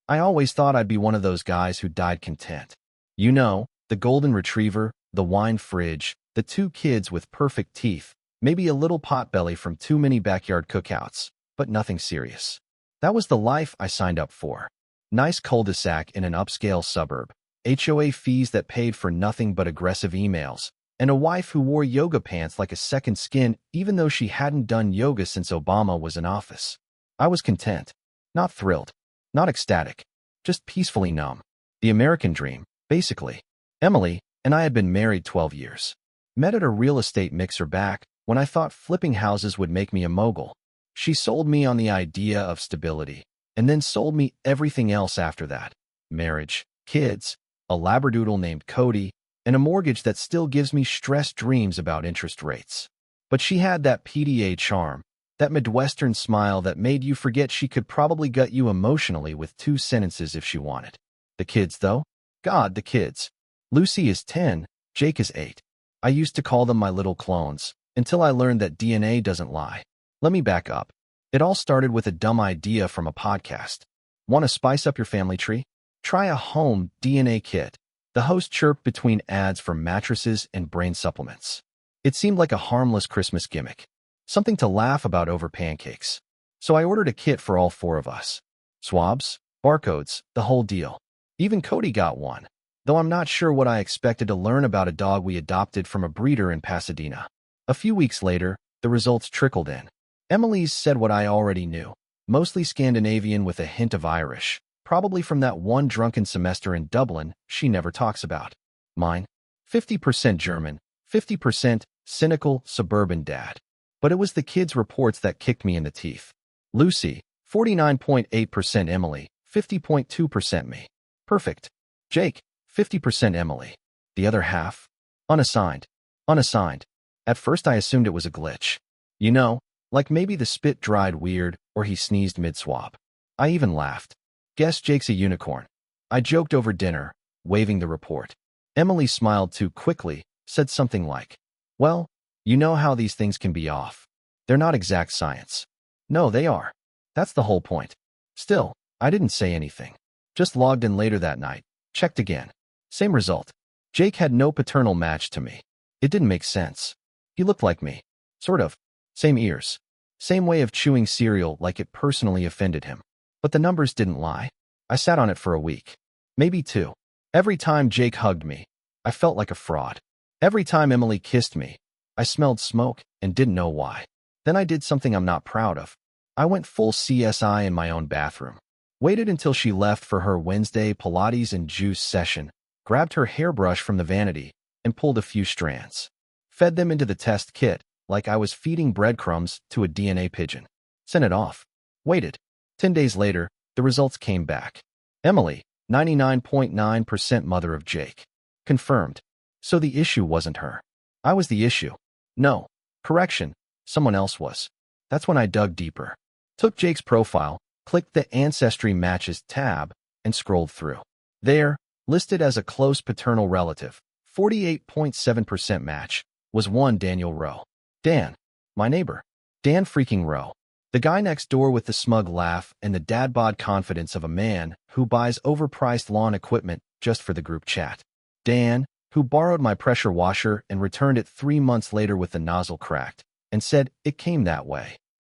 I always thought I'd be one of those guys who died content. You know, the golden retriever, the wine fridge, the two kids with perfect teeth, maybe a little potbelly from too many backyard cookouts, but nothing serious. That was the life I signed up for. Nice cul-de-sac in an upscale suburb, HOA fees that paid for nothing but aggressive emails, and a wife who wore yoga pants like a second skin even though she hadn't done yoga since Obama was in office. I was content. Not thrilled. Not ecstatic. Just peacefully numb. The American dream, basically. Emily and I had been married 12 years. Met at a real estate mixer back when I thought flipping houses would make me a mogul. She sold me on the idea of stability, and then sold me everything else after that. Marriage, kids, a labradoodle named Cody, and a mortgage that still gives me stressed dreams about interest rates. But she had that PDA charm, that Midwestern smile that made you forget she could probably gut you emotionally with 2 sentences if she wanted. The kids, though? God, the kids. Lucy is 10, Jake is 8. I used to call them my little clones, until I learned that DNA doesn't lie. Let me back up. It all started with a dumb idea from a podcast. Want to spice up your family tree? Try a home DNA kit. The host chirped between ads for mattresses and brain supplements. It seemed like a harmless Christmas gimmick. Something to laugh about over pancakes. So I ordered a kit for all 4 of us. Swabs, barcodes, the whole deal. Even Cody got one, though I'm not sure what I expected to learn about a dog we adopted from a breeder in Pasadena. A few weeks later, the results trickled in. Emily's said what I already knew, mostly Scandinavian with a hint of Irish, probably from that one drunken semester in Dublin she never talks about. Mine, 50% German, 50% cynical suburban dad. But it was the kids' reports that kicked me in the teeth. Lucy, 49.8% Emily, 50.2% me. Perfect. Jake, 50% Emily. The other half? Unassigned. Unassigned. At first I assumed it was a glitch. You know, like maybe the spit dried weird or he sneezed mid-swap. I even laughed. Guess Jake's a unicorn. I joked over dinner, waving the report. Emily smiled too quickly, said something like, well, you know how these things can be off. They're not exact science. No, they are. That's the whole point. Still, I didn't say anything. Just logged in later that night, checked again. Same result. Jake had no paternal match to me. It didn't make sense. He looked like me. Sort of. Same ears. Same way of chewing cereal like it personally offended him. But the numbers didn't lie. I sat on it for a week. Maybe 2. Every time Jake hugged me, I felt like a fraud. Every time Emily kissed me, I smelled smoke and didn't know why. Then I did something I'm not proud of. I went full CSI in my own bathroom. Waited until she left for her Wednesday Pilates and juice session, grabbed her hairbrush from the vanity, and pulled a few strands. Fed them into the test kit, like I was feeding breadcrumbs to a DNA pigeon. Sent it off. Waited. 10 days later, the results came back. Emily, 99.9% mother of Jake. Confirmed. So the issue wasn't her. I was the issue. No. Correction. Someone else was. That's when I dug deeper. Took Jake's profile, clicked the Ancestry Matches tab, and scrolled through. There, listed as a close paternal relative, 48.7% match, was one Daniel Rowe. Dan. My neighbor. Dan freaking Rowe. The guy next door with the smug laugh and the dad bod confidence of a man who buys overpriced lawn equipment just for the group chat. Dan, who borrowed my pressure washer and returned it 3 months later with the nozzle cracked, and said it came that way.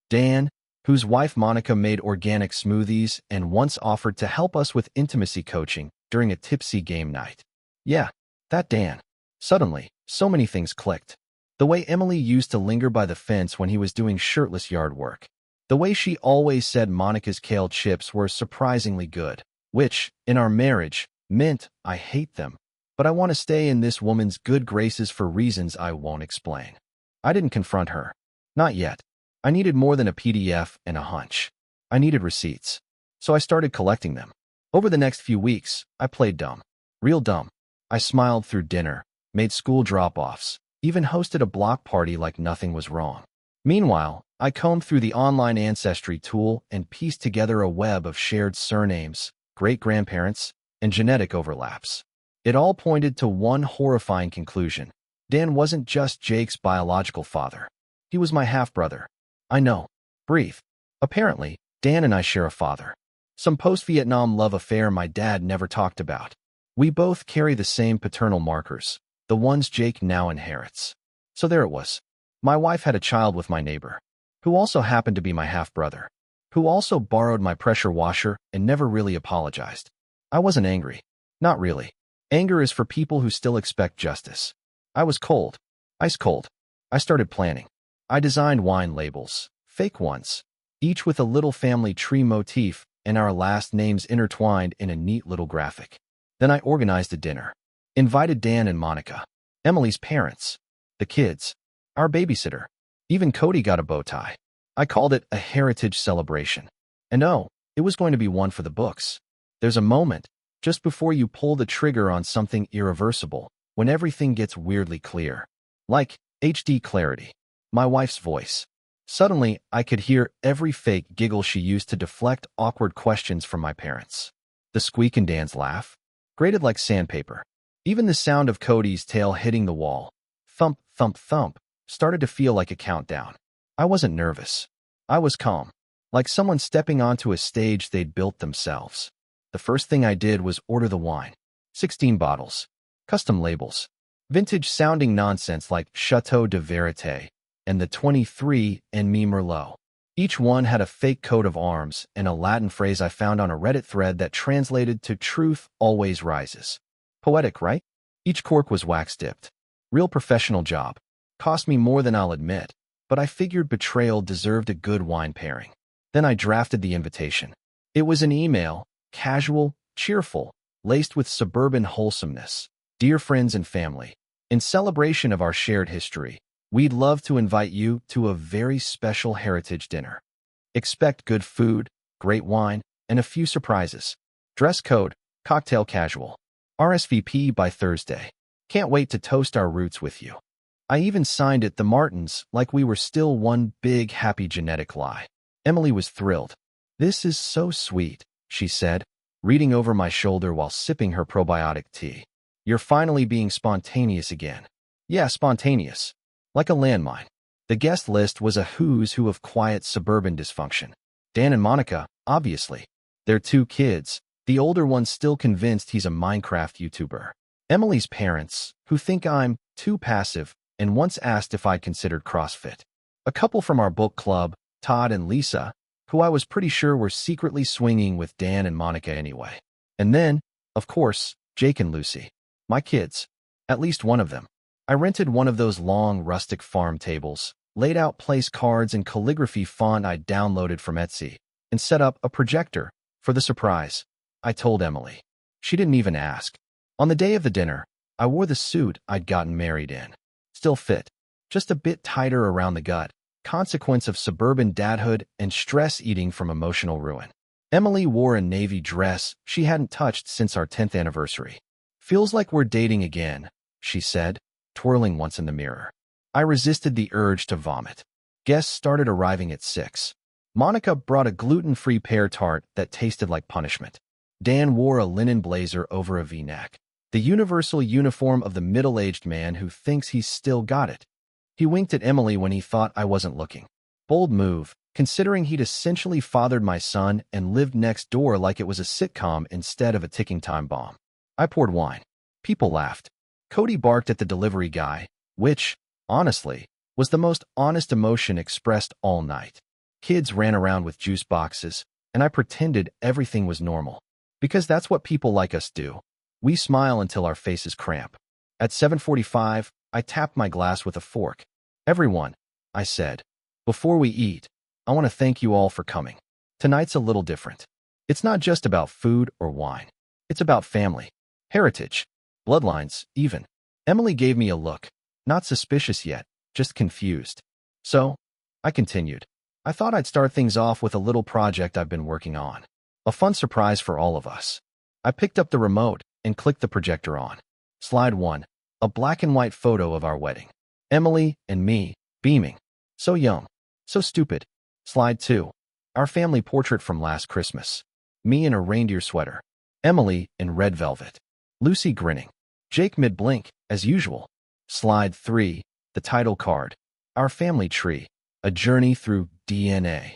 Dan, whose wife Monica made organic smoothies and once offered to help us with intimacy coaching during a tipsy game night. Yeah, that Dan. Suddenly, so many things clicked. The way Emily used to linger by the fence when he was doing shirtless yard work. The way she always said Monica's kale chips were surprisingly good, which, in our marriage, meant I hate them. But I want to stay in this woman's good graces for reasons I won't explain. I didn't confront her. Not yet. I needed more than a PDF and a hunch. I needed receipts. So I started collecting them. Over the next few weeks, I played dumb. Real dumb. I smiled through dinner, made school drop-offs, even hosted a block party like nothing was wrong. Meanwhile, I combed through the online ancestry tool and pieced together a web of shared surnames, great-grandparents, and genetic overlaps. It all pointed to one horrifying conclusion. Dan wasn't just Jake's biological father. He was my half-brother. I know. Breathe. Apparently, Dan and I share a father. Some post-Vietnam love affair my dad never talked about. We both carry the same paternal markers, the ones Jake now inherits. So there it was. My wife had a child with my neighbor, who also happened to be my half-brother, who also borrowed my pressure washer and never really apologized. I wasn't angry. Not really. Anger is for people who still expect justice. I was cold. Ice cold. I started planning. I designed wine labels, fake ones, each with a little family tree motif and our last names intertwined in a neat little graphic. Then I organized a dinner. Invited Dan and Monica, Emily's parents, the kids, our babysitter. Even Cody got a bow tie. I called it a heritage celebration. And oh, it was going to be one for the books. There's a moment, just before you pull the trigger on something irreversible, when everything gets weirdly clear. Like HD clarity. My wife's voice. Suddenly, I could hear every fake giggle she used to deflect awkward questions from my parents. The squeak in Dan's laugh, grated like sandpaper. Even the sound of Cody's tail hitting the wall, thump, thump, thump, started to feel like a countdown. I wasn't nervous. I was calm, like someone stepping onto a stage they'd built themselves. The first thing I did was order the wine. 16 bottles. Custom labels. Vintage-sounding nonsense like Chateau de Verité and the 23 and Me Merlot. Each one had a fake coat of arms and a Latin phrase I found on a Reddit thread that translated to "Truth always rises." Poetic, right? Each cork was wax-dipped. Real professional job. Cost me more than I'll admit, but I figured betrayal deserved a good wine pairing. Then I drafted the invitation. It was an email, casual, cheerful, laced with suburban wholesomeness. Dear friends and family, in celebration of our shared history, we'd love to invite you to a very special heritage dinner. Expect good food, great wine, and a few surprises. Dress code, cocktail casual. RSVP by Thursday. Can't wait to toast our roots with you. I even signed it the Martins like we were still one big happy genetic lie. Emily was thrilled. This is so sweet, she said, reading over my shoulder while sipping her probiotic tea. You're finally being spontaneous again. Yeah, spontaneous. Like a landmine. The guest list was a who's who of quiet suburban dysfunction. Dan and Monica, obviously. Their 2 kids, the older one still convinced he's a Minecraft YouTuber. Emily's parents, who think I'm too passive, and once asked if I'd considered CrossFit. A couple from our book club, Todd and Lisa, who I was pretty sure were secretly swinging with Dan and Monica anyway. And then, of course, Jake and Lucy. My kids. At least one of them. I rented one of those long, rustic farm tables, laid out place cards and calligraphy font I'd downloaded from Etsy, and set up a projector for the surprise. I told Emily. She didn't even ask. On the day of the dinner, I wore the suit I'd gotten married in. Still fit, just a bit tighter around the gut, consequence of suburban dadhood and stress eating from emotional ruin. Emily wore a navy dress she hadn't touched since our 10th anniversary. Feels like we're dating again, she said, twirling once in the mirror. I resisted the urge to vomit. Guests started arriving at 6. Monica brought a gluten-free pear tart that tasted like punishment. Dan wore a linen blazer over a V-neck, the universal uniform of the middle-aged man who thinks he's still got it. He winked at Emily when he thought I wasn't looking. Bold move, considering he'd essentially fathered my son and lived next door like it was a sitcom instead of a ticking time bomb. I poured wine. People laughed. Cody barked at the delivery guy, which, honestly, was the most honest emotion expressed all night. Kids ran around with juice boxes, and I pretended everything was normal. Because that's what people like us do. We smile until our faces cramp. At 7:45, I tapped my glass with a fork. Everyone, I said, before we eat, I want to thank you all for coming. Tonight's a little different. It's not just about food or wine. It's about family, heritage, bloodlines, even. Emily gave me a look, not suspicious yet, just confused. So, I continued. I thought I'd start things off with a little project I've been working on. A fun surprise for all of us. I picked up the remote and clicked the projector on. Slide 1, a black and white photo of our wedding. Emily and me, beaming. So young, so stupid. Slide 2, our family portrait from last Christmas. Me in a reindeer sweater. Emily in red velvet. Lucy grinning. Jake mid-blink, as usual. Slide 3, the title card. Our family tree. A journey through DNA.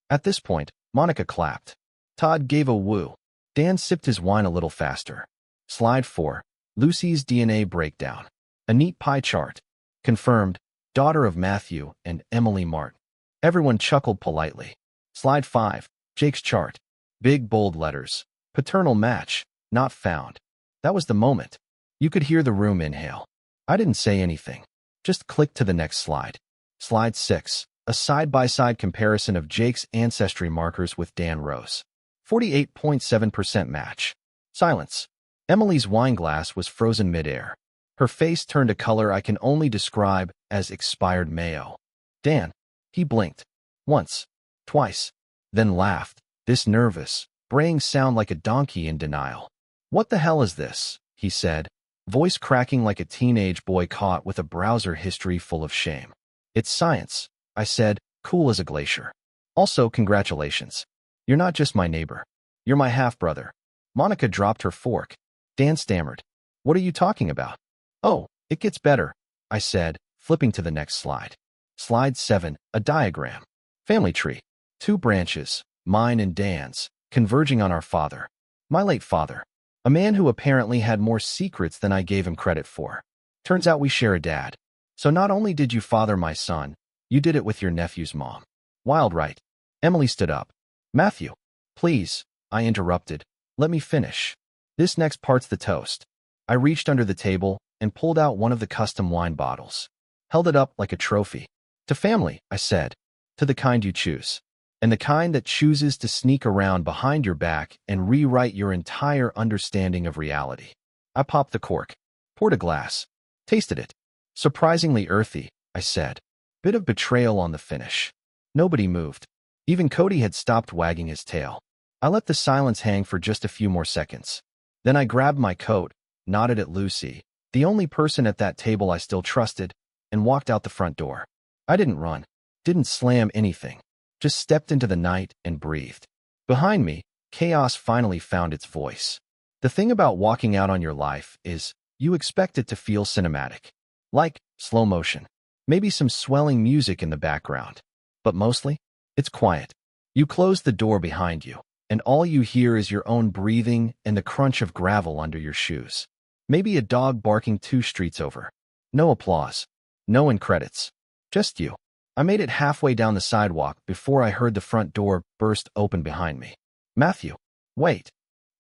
At this point, Monica clapped. Todd gave a woo. Dan sipped his wine a little faster. Slide 4. Lucy's DNA breakdown. A neat pie chart. Confirmed, daughter of Matthew and Emily Martin. Everyone chuckled politely. Slide 5. Jake's chart. Big bold letters. Paternal match. Not found. That was the moment. You could hear the room inhale. I didn't say anything. Just clicked to the next slide. Slide 6. A side-by-side comparison of Jake's ancestry markers with Dan Rose. 48.7% match. Silence. Emily's wine glass was frozen midair. Her face turned a color I can only describe as expired mayo. Dan. He blinked. Once. Twice. Then laughed. This nervous, braying sound like a donkey in denial. What the hell is this? He said, voice cracking like a teenage boy caught with a browser history full of shame. It's science, I said, cool as a glacier. Also, congratulations. You're not just my neighbor. You're my half-brother. Monica dropped her fork. Dan stammered. What are you talking about? Oh, it gets better, I said, flipping to the next slide. Slide 7, a diagram. Family tree. 2 branches, mine and Dan's, converging on our father. My late father. A man who apparently had more secrets than I gave him credit for. Turns out we share a dad. So not only did you father my son, you did it with your nephew's mom. Wild, right? Emily stood up. Matthew. Please, I interrupted. Let me finish. This next part's the toast. I reached under the table and pulled out one of the custom wine bottles. Held it up like a trophy. To family, I said. To the kind you choose. And the kind that chooses to sneak around behind your back and rewrite your entire understanding of reality. I popped the cork. Poured a glass. Tasted it. Surprisingly earthy, I said. Bit of betrayal on the finish. Nobody moved. Even Cody had stopped wagging his tail. I let the silence hang for just a few more seconds. Then I grabbed my coat, nodded at Lucy, the only person at that table I still trusted, and walked out the front door. I didn't run. Didn't slam anything. Just stepped into the night and breathed. Behind me, chaos finally found its voice. The thing about walking out on your life is, you expect it to feel cinematic. Like, slow motion. Maybe some swelling music in the background. But mostly, it's quiet. You close the door behind you, and all you hear is your own breathing and the crunch of gravel under your shoes. Maybe a dog barking 2 streets over. No applause. No end credits. Just you. I made it halfway down the sidewalk before I heard the front door burst open behind me. Matthew. Wait.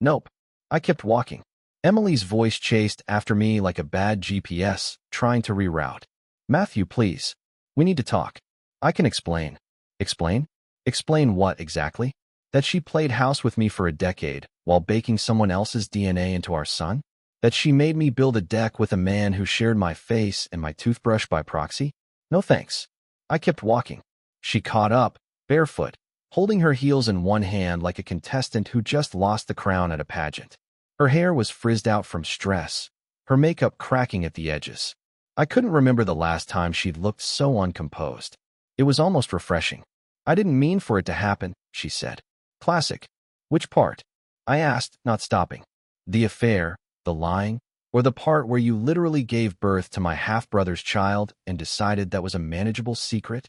Nope. I kept walking. Emily's voice chased after me like a bad GPS, trying to reroute. Matthew, please. We need to talk. I can explain. Explain? Explain what exactly? That she played house with me for a decade while baking someone else's DNA into our son? That she made me build a deck with a man who shared my face and my toothbrush by proxy? No thanks. I kept walking. She caught up, barefoot, holding her heels in one hand like a contestant who just lost the crown at a pageant. Her hair was frizzed out from stress, her makeup cracking at the edges. I couldn't remember the last time she'd looked so uncomposed. It was almost refreshing. I didn't mean for it to happen, she said. Classic. Which part? I asked, not stopping. The affair, the lying, or the part where you literally gave birth to my half-brother's child and decided that was a manageable secret?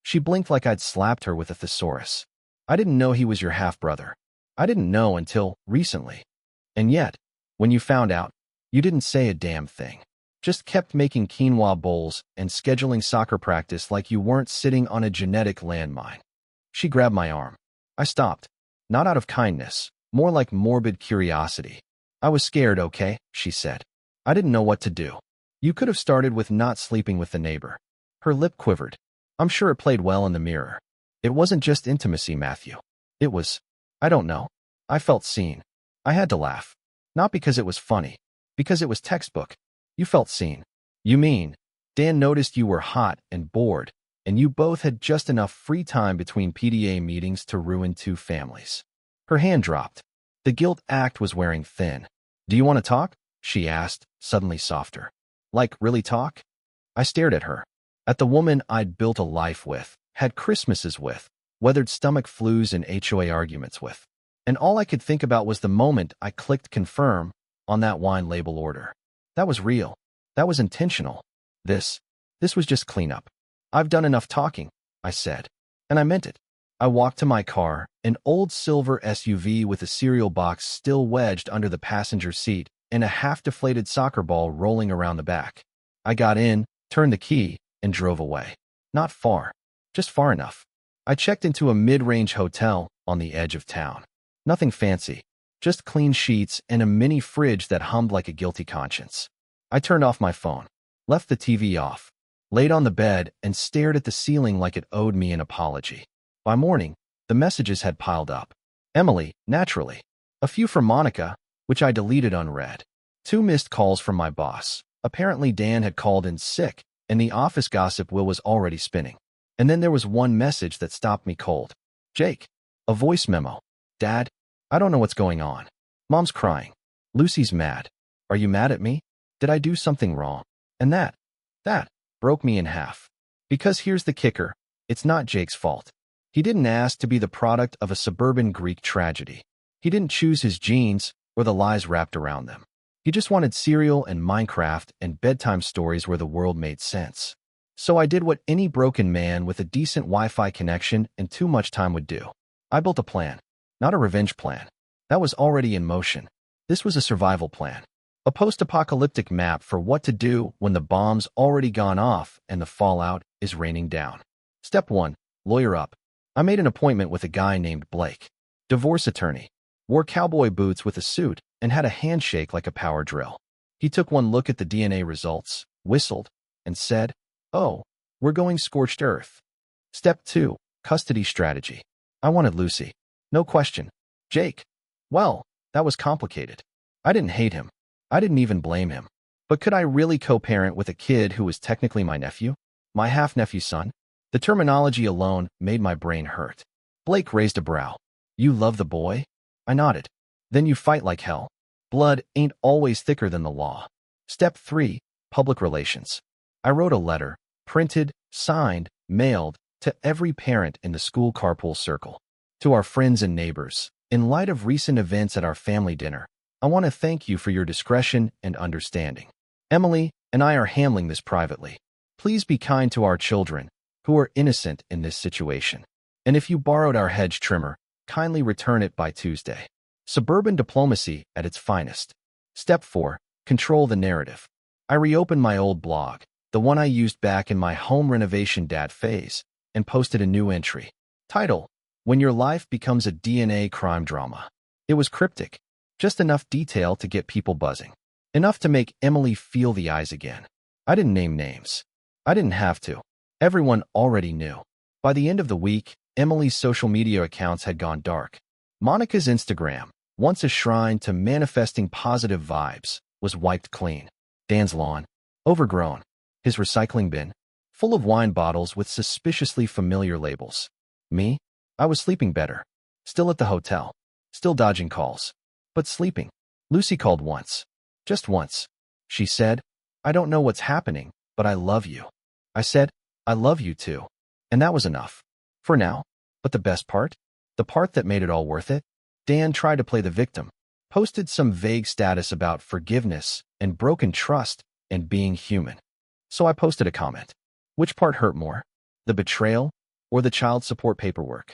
She blinked like I'd slapped her with a thesaurus. I didn't know he was your half-brother. I didn't know until recently. And yet, when you found out, you didn't say a damn thing. Just kept making quinoa bowls and scheduling soccer practice like you weren't sitting on a genetic landmine. She grabbed my arm. I stopped. Not out of kindness, more like morbid curiosity. I was scared, okay, she said. I didn't know what to do. You could have started with not sleeping with the neighbor. Her lip quivered. I'm sure it played well in the mirror. It wasn't just intimacy, Matthew. It was, I don't know. I felt seen. I had to laugh. Not because it was funny. Because it was textbook. You felt seen. You mean, Dan noticed you were hot and bored, and you both had just enough free time between PDA meetings to ruin 2 families. Her hand dropped. The guilt act was wearing thin. Do you want to talk? She asked, suddenly softer. Like, really talk? I stared at her. At the woman I'd built a life with, had Christmases with, weathered stomach flus and HOA arguments with. And all I could think about was the moment I clicked confirm on that wine label order. That was real. That was intentional. This was just cleanup. I've done enough talking, I said. And I meant it. I walked to my car, an old silver SUV with a cereal box still wedged under the passenger seat and a half-deflated soccer ball rolling around the back. I got in, turned the key, and drove away. Not far, just far enough. I checked into a mid-range hotel on the edge of town. Nothing fancy, just clean sheets and a mini fridge that hummed like a guilty conscience. I turned off my phone, left the TV off, laid on the bed, and stared at the ceiling like it owed me an apology. By morning, the messages had piled up. Emily, naturally. A few from Monica, which I deleted unread. 2 missed calls from my boss. Apparently Dan had called in sick, and the office gossip wheel was already spinning. And then there was one message that stopped me cold. Jake. A voice memo. Dad, I don't know what's going on. Mom's crying. Lucy's mad. Are you mad at me? Did I do something wrong? And that broke me in half. Because here's the kicker. It's not Jake's fault. He didn't ask to be the product of a suburban Greek tragedy. He didn't choose his genes or the lies wrapped around them. He just wanted cereal and Minecraft and bedtime stories where the world made sense. So I did what any broken man with a decent Wi-Fi connection and too much time would do. I built a plan, not a revenge plan. That was already in motion. This was a survival plan. A post-apocalyptic map for what to do when the bomb's already gone off and the fallout is raining down. Step 1. Lawyer up. I made an appointment with a guy named Blake. Divorce attorney. Wore cowboy boots with a suit and had a handshake like a power drill. He took one look at the DNA results, whistled, and said, "Oh, we're going scorched earth." Step 2. Custody strategy. I wanted Lucy. No question. Jake. Well, that was complicated. I didn't hate him. I didn't even blame him. But could I really co-parent with a kid who was technically my nephew? My half-nephew's son? The terminology alone made my brain hurt. Blake raised a brow. You love the boy? I nodded. Then you fight like hell. Blood ain't always thicker than the law. Step 3. Public relations. I wrote a letter, printed, signed, mailed, to every parent in the school carpool circle. To our friends and neighbors, in light of recent events at our family dinner, I want to thank you for your discretion and understanding. Emily and I are handling this privately. Please be kind to our children, who are innocent in this situation. And if you borrowed our hedge trimmer, kindly return it by Tuesday. Suburban diplomacy at its finest. Step 4. Control the narrative. I reopened my old blog, the one I used back in my home renovation dad phase, and posted a new entry. Title: When Your Life Becomes a DNA Crime Drama. It was cryptic, just enough detail to get people buzzing. Enough to make Emily feel the eyes again. I didn't name names. I didn't have to. Everyone already knew. By the end of the week, Emily's social media accounts had gone dark. Monica's Instagram, once a shrine to manifesting positive vibes, was wiped clean. Dan's lawn, overgrown. His recycling bin, full of wine bottles with suspiciously familiar labels. Me? I was sleeping better. Still at the hotel. Still dodging calls. But sleeping. Lucy called once. Just once. She said, "I don't know what's happening, but I love you." I said, "I love you too." And that was enough. For now. But the best part? The part that made it all worth it? Dan tried to play the victim. Posted some vague status about forgiveness and broken trust and being human. So I posted a comment. Which part hurt more? The betrayal or the child support paperwork?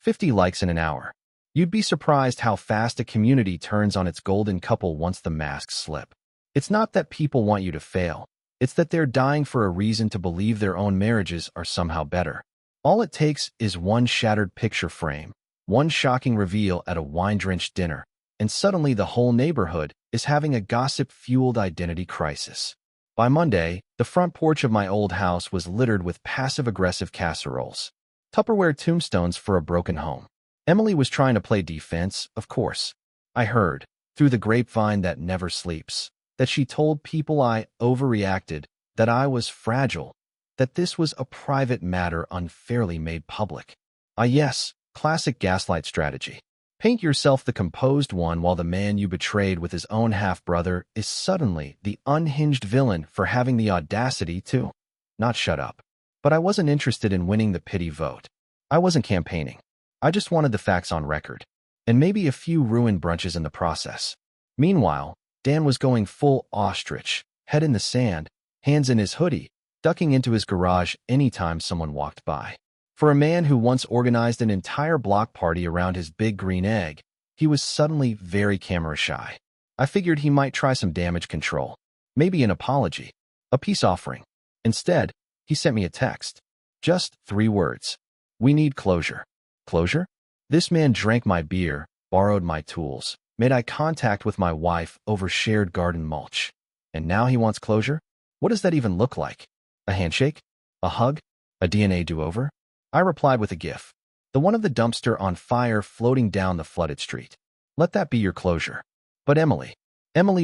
50 likes in an hour. You'd be surprised how fast a community turns on its golden couple once the masks slip. It's not that people want you to fail. It's that they're dying for a reason to believe their own marriages are somehow better. All it takes is one shattered picture frame, one shocking reveal at a wine-drenched dinner, and suddenly the whole neighborhood is having a gossip-fueled identity crisis. By Monday, the front porch of my old house was littered with passive-aggressive casseroles. Tupperware tombstones for a broken home. Emily was trying to play defense, of course. I heard, through the grapevine that never sleeps, that she told people I overreacted, that I was fragile, that this was a private matter unfairly made public. Yes, classic gaslight strategy. Paint yourself the composed one while the man you betrayed with his own half-brother is suddenly the unhinged villain for having the audacity to not shut up. But I wasn't interested in winning the pity vote. I wasn't campaigning. I just wanted the facts on record, and maybe a few ruined brunches in the process. Meanwhile, Dan was going full ostrich, head in the sand, hands in his hoodie, ducking into his garage anytime someone walked by. For a man who once organized an entire block party around his big green egg, he was suddenly very camera shy. I figured he might try some damage control, maybe an apology, a peace offering. Instead, he sent me a text. Just 3 words. We need closure. Closure? This man drank my beer, borrowed my tools, made eye contact with my wife over shared garden mulch. And now he wants closure? What does that even look like? A handshake? A hug? A DNA do-over? I replied with a gif. The one of the dumpster on fire floating down the flooded street. Let that be your closure. But Emily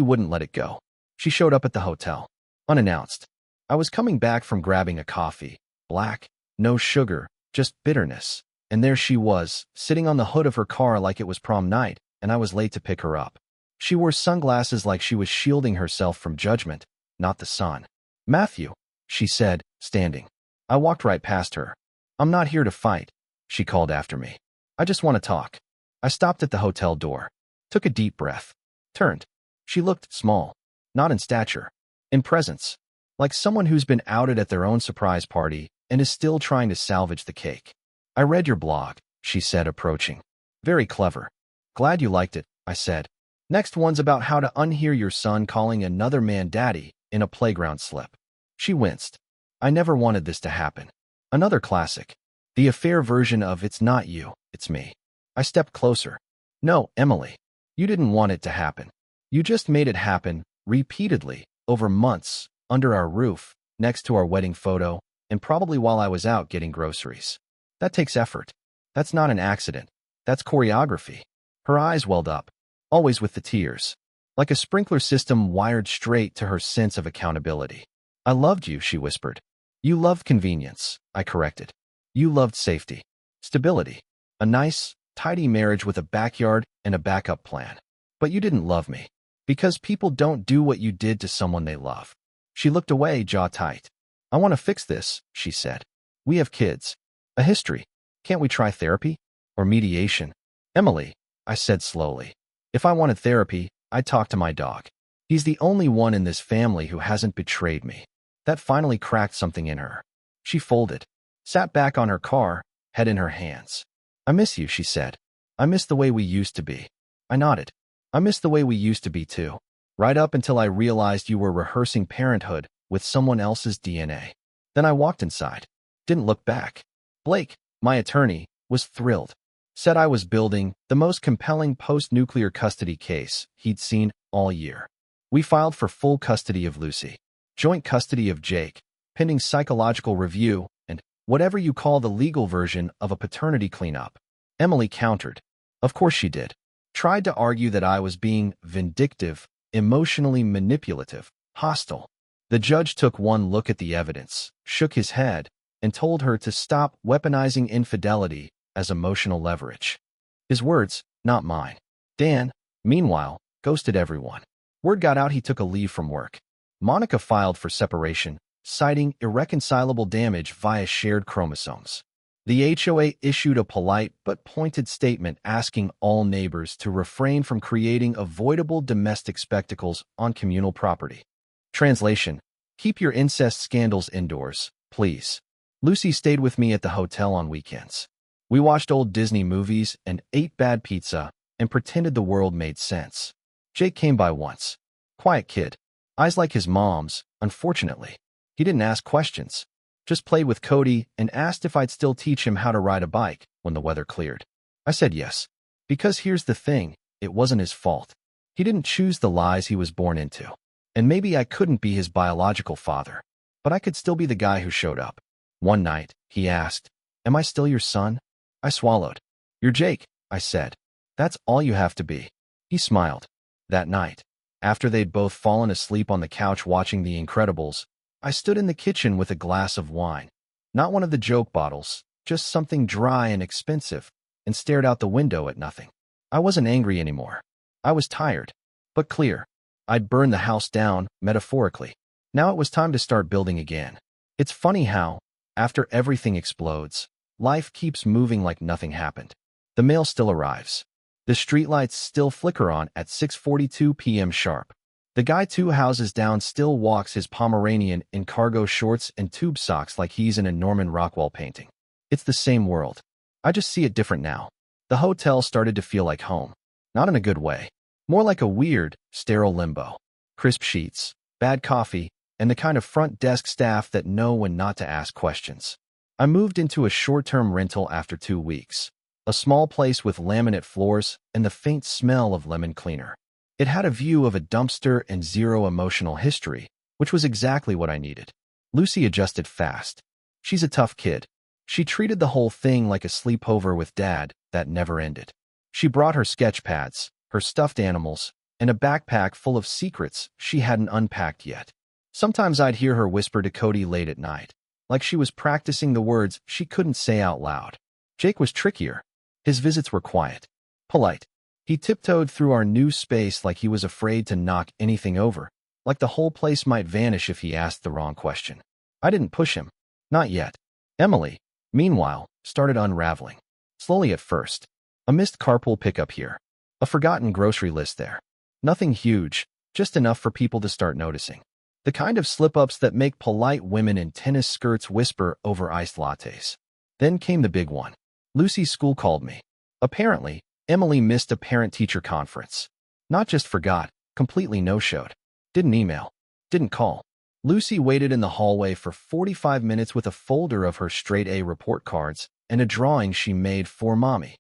wouldn't let it go. She showed up at the hotel, unannounced. I was coming back from grabbing a coffee, black, no sugar, just bitterness. And there she was, sitting on the hood of her car like it was prom night, and I was late to pick her up. She wore sunglasses like she was shielding herself from judgment, not the sun. Matthew, she said, standing. I walked right past her. I'm not here to fight, she called after me. I just want to talk. I stopped at the hotel door, took a deep breath, turned. She looked small, not in stature, in presence, like someone who's been outed at their own surprise party and is still trying to salvage the cake. I read your blog, she said, approaching. Very clever. Glad you liked it, I said. Next one's about how to unhear your son calling another man daddy in a playground slip. She winced. I never wanted this to happen. Another classic. The affair version of it's not you, it's me. I stepped closer. No, Emily. You didn't want it to happen. You just made it happen, repeatedly, over months, under our roof, next to our wedding photo, and probably while I was out getting groceries. That takes effort. That's not an accident. That's choreography. Her eyes welled up, always with the tears, like a sprinkler system wired straight to her sense of accountability. I loved you, she whispered. You loved convenience, I corrected. You loved safety, stability, a nice, tidy marriage with a backyard and a backup plan. But you didn't love me, because people don't do what you did to someone they love. She looked away, jaw tight. I want to fix this, she said. We have kids, a history. Can't we try therapy? Or mediation? Emily, I said slowly. If I wanted therapy, I'd talk to my dog. He's the only one in this family who hasn't betrayed me. That finally cracked something in her. She folded, sat back on her car, head in her hands. I miss you, she said. I miss the way we used to be. I nodded. I miss the way we used to be too. Right up until I realized you were rehearsing parenthood with someone else's DNA. Then I walked inside. Didn't look back. Blake, my attorney, was thrilled. Said I was building the most compelling post-nuclear custody case he'd seen all year. We filed for full custody of Lucy, joint custody of Jake, pending psychological review, and whatever you call the legal version of a paternity cleanup. Emily countered. Of course she did. Tried to argue that I was being vindictive, emotionally manipulative, hostile. The judge took one look at the evidence, shook his head, and told her to stop weaponizing infidelity as emotional leverage. His words, not mine. Dan, meanwhile, ghosted everyone. Word got out he took a leave from work. Monica filed for separation, citing irreconcilable damage via shared chromosomes. The HOA issued a polite but pointed statement asking all neighbors to refrain from creating avoidable domestic spectacles on communal property. Translation: keep your incest scandals indoors, please. Lucy stayed with me at the hotel on weekends. We watched old Disney movies and ate bad pizza and pretended the world made sense. Jake came by once. Quiet kid. Eyes like his mom's, unfortunately. He didn't ask questions. Just played with Cody and asked if I'd still teach him how to ride a bike when the weather cleared. I said yes. Because here's the thing, it wasn't his fault. He didn't choose the lies he was born into. And maybe I couldn't be his biological father, but I could still be the guy who showed up. One night, he asked, "Am I still your son?" I swallowed. "You're Jake," I said. "That's all you have to be." He smiled. That night, after they'd both fallen asleep on the couch watching The Incredibles, I stood in the kitchen with a glass of wine. Not one of the joke bottles, just something dry and expensive, and stared out the window at nothing. I wasn't angry anymore. I was tired, but clear. I'd burned the house down, metaphorically. Now it was time to start building again. It's funny how, after everything explodes, life keeps moving like nothing happened. The mail still arrives. The streetlights still flicker on at 6:42 p.m. sharp. The guy 2 houses down still walks his Pomeranian in cargo shorts and tube socks like he's in a Norman Rockwell painting. It's the same world. I just see it different now. The hotel started to feel like home. Not in a good way. More like a weird, sterile limbo. Crisp sheets, bad coffee, and the kind of front desk staff that know when not to ask questions. I moved into a short-term rental after 2 weeks. A small place with laminate floors and the faint smell of lemon cleaner. It had a view of a dumpster and zero emotional history, which was exactly what I needed. Lucy adjusted fast. She's a tough kid. She treated the whole thing like a sleepover with Dad that never ended. She brought her sketch pads, her stuffed animals, and a backpack full of secrets she hadn't unpacked yet. Sometimes I'd hear her whisper to Cody late at night, like she was practicing the words she couldn't say out loud. Jake was trickier. His visits were quiet, polite. He tiptoed through our new space like he was afraid to knock anything over, like the whole place might vanish if he asked the wrong question. I didn't push him. Not yet. Emily, meanwhile, started unraveling. Slowly at first. A missed carpool pickup here. A forgotten grocery list there. Nothing huge, just enough for people to start noticing. The kind of slip-ups that make polite women in tennis skirts whisper over iced lattes. Then came the big one. Lucy's school called me. Apparently, Emily missed a parent-teacher conference. Not just forgot, completely no-showed. Didn't email. Didn't call. Lucy waited in the hallway for 45 minutes with a folder of her straight-A report cards and a drawing she made for Mommy.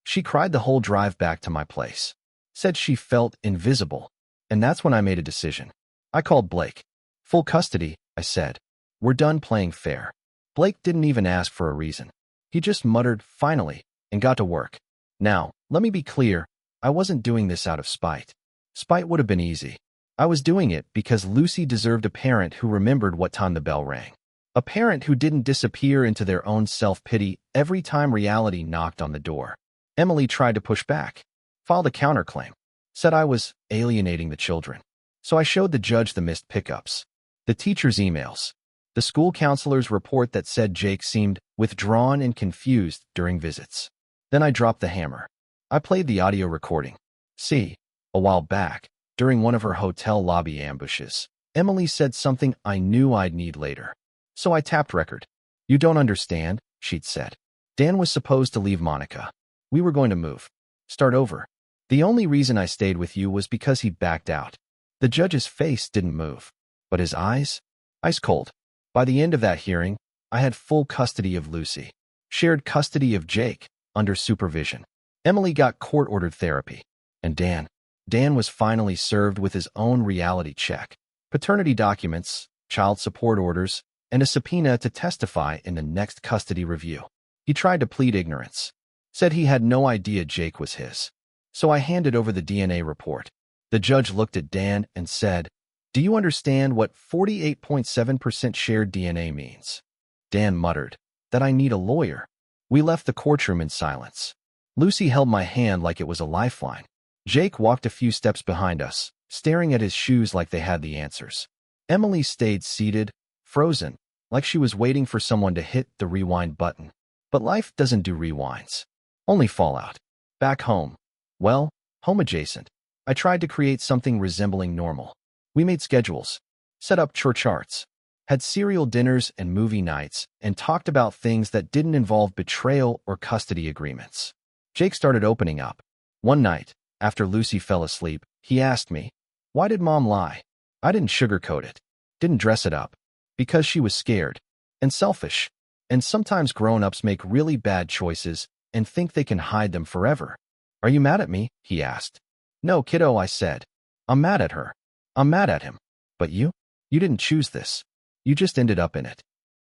She cried the whole drive back to my place. Said she felt invisible. And that's when I made a decision. I called Blake. Full custody, I said. We're done playing fair. Blake didn't even ask for a reason. He just muttered, finally, and got to work. Now, let me be clear, I wasn't doing this out of spite. Spite would have been easy. I was doing it because Lucy deserved a parent who remembered what time the bell rang. A parent who didn't disappear into their own self-pity every time reality knocked on the door. Emily tried to push back, filed a counterclaim, said I was alienating the children. So I showed the judge the missed pickups, the teacher's emails, the school counselor's report that said Jake seemed withdrawn and confused during visits. Then I dropped the hammer. I played the audio recording. See, a while back, during one of her hotel lobby ambushes, Emily said something I knew I'd need later. So I tapped record. You don't understand, she'd said. Dan was supposed to leave Monica. We were going to move. Start over. The only reason I stayed with you was because he backed out. The judge's face didn't move, but his eyes? Ice cold. By the end of that hearing, I had full custody of Lucy. Shared custody of Jake, under supervision. Emily got court-ordered therapy. And Dan was finally served with his own reality check. Paternity documents, child support orders, and a subpoena to testify in the next custody review. He tried to plead ignorance. Said he had no idea Jake was his. So I handed over the DNA report. The judge looked at Dan and said, Do you understand what 48.7% shared DNA means? Dan muttered, That I need a lawyer. We left the courtroom in silence. Lucy held my hand like it was a lifeline. Jake walked a few steps behind us, staring at his shoes like they had the answers. Emily stayed seated, frozen, like she was waiting for someone to hit the rewind button. But life doesn't do rewinds. Only fallout. Back home. Well, home adjacent. I tried to create something resembling normal. We made schedules, set up chore charts, had serial dinners and movie nights, and talked about things that didn't involve betrayal or custody agreements. Jake started opening up. One night, after Lucy fell asleep, he asked me, Why did Mom lie? I didn't sugarcoat it, didn't dress it up, because she was scared and selfish. And sometimes grown-ups make really bad choices and think they can hide them forever. Are you mad at me? He asked. No, kiddo, I said. I'm mad at her. I'm mad at him. But you? You didn't choose this. You just ended up in it.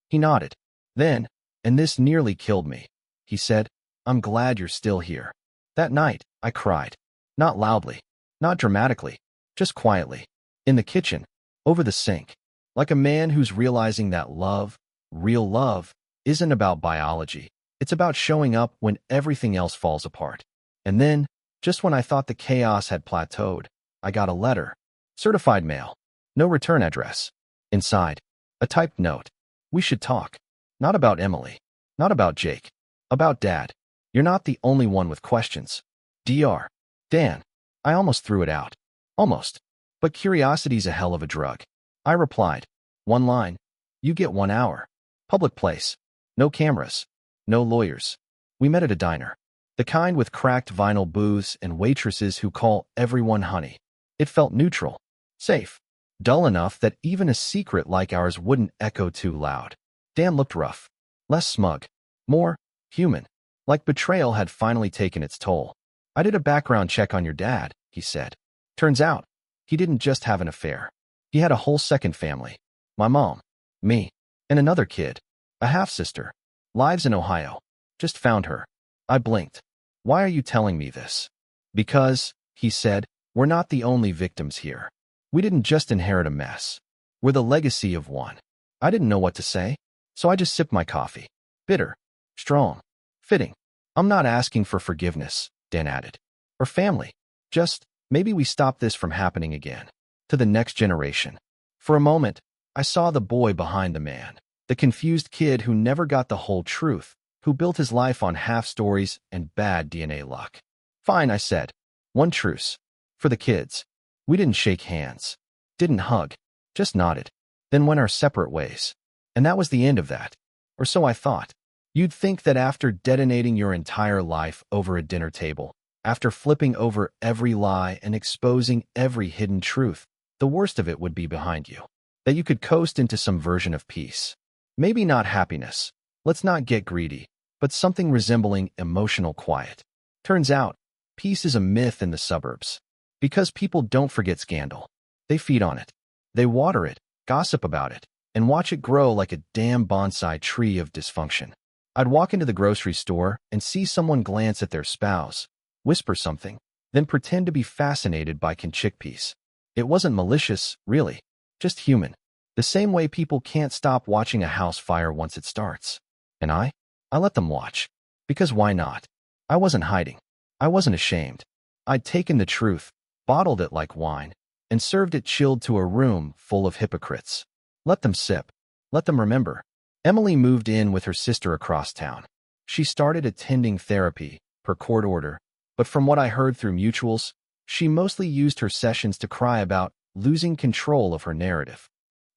He nodded. Then, and this nearly killed me, he said, I'm glad you're still here. That night, I cried. Not loudly, not dramatically, just quietly. In the kitchen, over the sink. Like a man who's realizing that love, real love, isn't about biology. It's about showing up when everything else falls apart. And then, just when I thought the chaos had plateaued, I got a letter. Certified mail. No return address. Inside, a typed note. We should talk. Not about Emily. Not about Jake. About Dad. You're not the only one with questions. Dr. Dan. I almost threw it out. Almost. But curiosity's a hell of a drug. I replied. One line. You get 1 hour. Public place. No cameras. No lawyers. We met at a diner. The kind with cracked vinyl booths and waitresses who call everyone honey. It felt neutral, safe, dull enough that even a secret like ours wouldn't echo too loud. Dan looked rough, less smug, more human, like betrayal had finally taken its toll. I did a background check on your dad, he said. Turns out, he didn't just have an affair. He had a whole second family. My mom, me, and another kid, a half-sister. Lives in Ohio. Just found her. I blinked. Why are you telling me this? Because, he said, we're not the only victims here. We didn't just inherit a mess. We're the legacy of one. I didn't know what to say, so I just sipped my coffee. Bitter. Strong. Fitting. I'm not asking for forgiveness, Dan added. Or family. Just, maybe we stop this from happening again. To the next generation. For a moment, I saw the boy behind the man. The confused kid who never got the whole truth, who built his life on half-stories and bad DNA luck. Fine, I said. One truce. For the kids. We didn't shake hands. Didn't hug. Just nodded. Then went our separate ways. And that was the end of that. Or so I thought. You'd think that after detonating your entire life over a dinner table, after flipping over every lie and exposing every hidden truth, the worst of it would be behind you. That you could coast into some version of peace. Maybe not happiness. Let's not get greedy, but something resembling emotional quiet. Turns out, peace is a myth in the suburbs. Because people don't forget scandal. They feed on it. They water it, gossip about it, and watch it grow like a damn bonsai tree of dysfunction. I'd walk into the grocery store and see someone glance at their spouse, whisper something, then pretend to be fascinated by chickpeas. It wasn't malicious, really, just human. The same way people can't stop watching a house fire once it starts. And I let them watch. Because why not? I wasn't hiding. I wasn't ashamed. I'd taken the truth, bottled it like wine, and served it chilled to a room full of hypocrites. Let them sip. Let them remember. Emily moved in with her sister across town. She started attending therapy, per court order, but from what I heard through mutuals, she mostly used her sessions to cry about losing control of her narrative.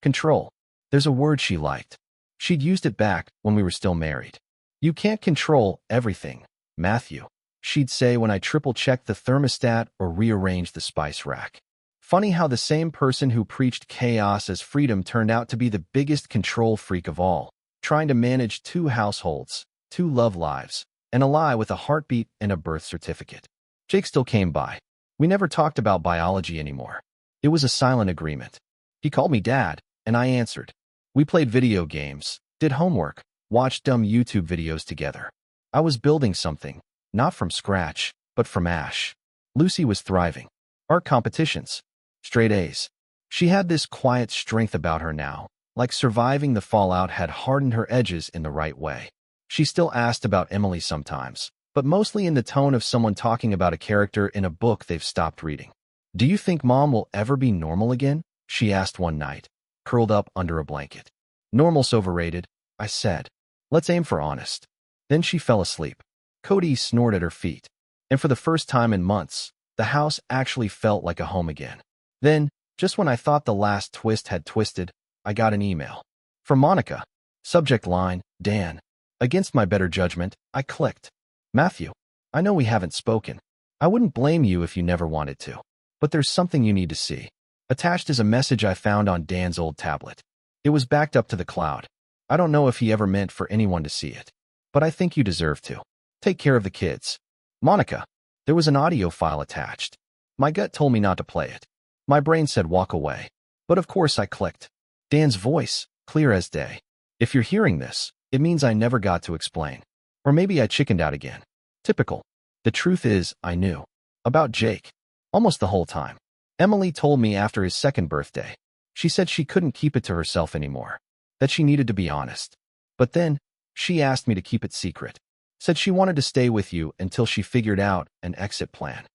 Control. There's a word she liked. She'd used it back when we were still married. You can't control everything, Matthew, she'd say when I triple-checked the thermostat or rearranged the spice rack. Funny how the same person who preached chaos as freedom turned out to be the biggest control freak of all, trying to manage 2 households, 2 love lives, and a lie with a heartbeat and a birth certificate. Jake still came by. We never talked about biology anymore. It was a silent agreement. He called me Dad, and I answered. We played video games, did homework, watched dumb YouTube videos together. I was building something, not from scratch, but from ash. Lucy was thriving. Art competitions. Straight A's. She had this quiet strength about her now, like surviving the fallout had hardened her edges in the right way. She still asked about Emily sometimes, but mostly in the tone of someone talking about a character in a book they've stopped reading. Do you think Mom will ever be normal again? She asked one night, curled up under a blanket. Normal's overrated, I said. Let's aim for honest. Then she fell asleep. Cody snored at her feet. And for the first time in months, the house actually felt like a home again. Then, just when I thought the last twist had twisted, I got an email. From Monica. Subject line, Dan. Against my better judgment, I clicked. Matthew, I know we haven't spoken. I wouldn't blame you if you never wanted to. But there's something you need to see. Attached is a message I found on Dan's old tablet. It was backed up to the cloud. I don't know if he ever meant for anyone to see it. But I think you deserve to. Take care of the kids. Monica. There was an audio file attached. My gut told me not to play it. My brain said walk away. But of course I clicked. Dan's voice, clear as day. If you're hearing this, it means I never got to explain. Or maybe I chickened out again. Typical. The truth is, I knew. About Jake. Almost the whole time. Emily told me after his 2nd birthday. She said she couldn't keep it to herself anymore. That she needed to be honest. But then, she asked me to keep it secret. Said she wanted to stay with you until she figured out an exit plan.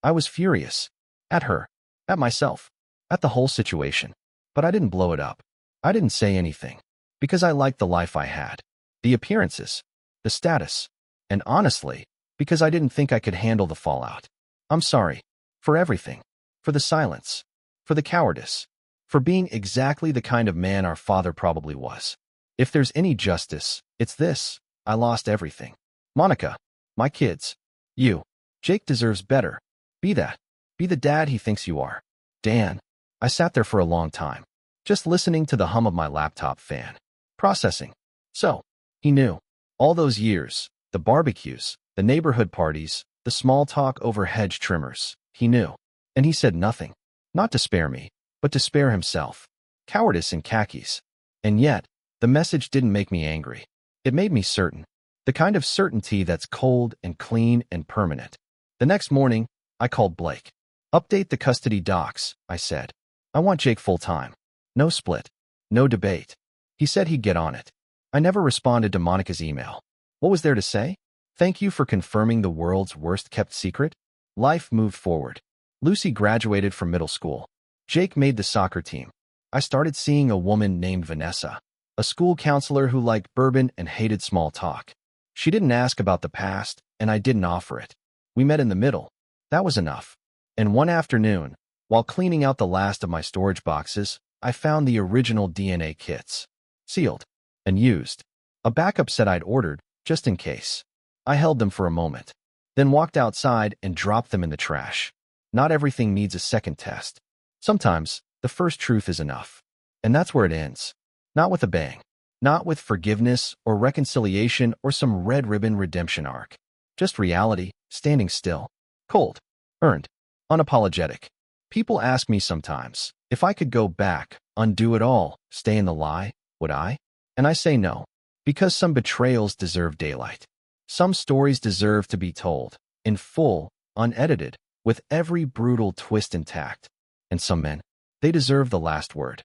I was furious. At her. At myself. At the whole situation. But I didn't blow it up. I didn't say anything. Because I liked the life I had. The appearances. The status. And honestly, because I didn't think I could handle the fallout. I'm sorry. For everything. For the silence. For the cowardice. For being exactly the kind of man our father probably was. If there's any justice, it's this. I lost everything. Monica, my kids, you. Jake deserves better. Be that. Be the dad he thinks you are. Dan. I sat there for a long time, just listening to the hum of my laptop fan. Processing. So, he knew. All those years, the barbecues, the neighborhood parties, the small talk over hedge trimmers. He knew. And he said nothing. Not to spare me, but to spare himself. Cowardice in khakis. And yet, the message didn't make me angry. It made me certain. The kind of certainty that's cold and clean and permanent. The next morning, I called Blake. Update the custody docs, I said. I want Jake full-time. No split. No debate. He said he'd get on it. I never responded to Monica's email. What was there to say? Thank you for confirming the world's worst-kept secret. Life moved forward. Lucy graduated from middle school. Jake made the soccer team. I started seeing a woman named Vanessa, a school counselor who liked bourbon and hated small talk. She didn't ask about the past, and I didn't offer it. We met in the middle. That was enough. And one afternoon, while cleaning out the last of my storage boxes, I found the original DNA kits. Sealed. And used. A backup set I'd ordered, just in case. I held them for a moment, then walked outside and dropped them in the trash. Not everything needs a second test. Sometimes, the first truth is enough. And that's where it ends. Not with a bang. Not with forgiveness or reconciliation or some red ribbon redemption arc. Just reality, standing still. Cold. Earned. Unapologetic. People ask me sometimes, if I could go back, undo it all, stay in the lie, would I? And I say no. Because some betrayals deserve daylight. Some stories deserve to be told, in full, unedited, with every brutal twist intact. And some men, they deserve the last word.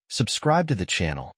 Subscribe to the channel